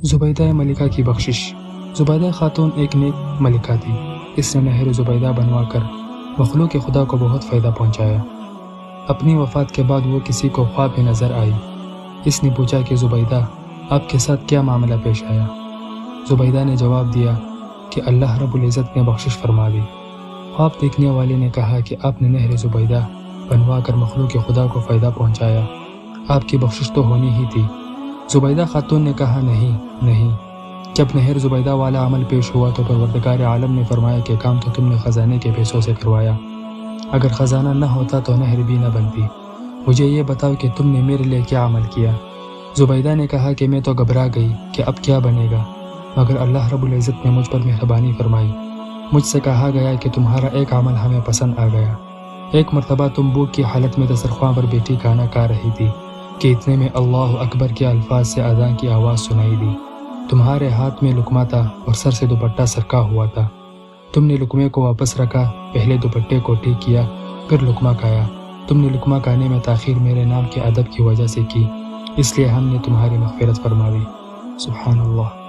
زبیدہ ملکہ کی بخشش۔ زبیدہ خاتون ایک نیک ملکہ تھی۔ اس نے نہر زبیدہ بنوا کر مخلوق خدا کو بہت فائدہ پہنچایا۔ اپنی وفات کے بعد وہ کسی کو خواب میں نظر آئی۔ اس نے پوچھا کہ زبیدہ آپ کے ساتھ کیا معاملہ پیش آیا؟ زبیدہ نے جواب دیا کہ اللہ رب العزت نے بخشش فرما دی۔ خواب دیکھنے والے نے کہا کہ آپ نے نہر زبیدہ بنوا کر مخلوق خدا کو فائدہ پہنچایا، آپ کی بخشش تو ہونی ہی تھی۔ زبیدہ خاتون نے کہا نہیں۔ جب نہر زبیدہ والا عمل پیش ہوا تو پروردگار عالم نے فرمایا کہ کام تو تم نے خزانے کے پیسوں سے کروایا، اگر خزانہ نہ ہوتا تو نہر بھی نہ بنتی۔ مجھے یہ بتاؤ کہ تم نے میرے لیے کیا عمل کیا؟ زبیدہ نے کہا کہ میں تو گھبرا گئی کہ اب کیا بنے گا، مگر اللہ رب العزت نے مجھ پر مہربانی فرمائی۔ مجھ سے کہا گیا کہ تمہارا ایک عمل ہمیں پسند آ گیا۔ ایک مرتبہ تم بھوک کی حالت میں دسترخوان پر بیٹھی کھانا کھا رہی تھی کہ اتنے میں اللہ اکبر کے الفاظ سے اذان کی آواز سنائی دی۔ تمہارے ہاتھ میں لقمہ تھا اور سر سے دوپٹہ سرکا ہوا تھا۔ تم نے لقمے کو واپس رکھا، پہلے دوپٹے کو ٹھیک کیا، پھر لقمہ کھایا۔ تم نے لقمہ کھانے میں تاخیر میرے نام کے ادب کی وجہ سے کی، اس لیے ہم نے تمہاری مغفرت فرمائی۔ سبحان اللہ۔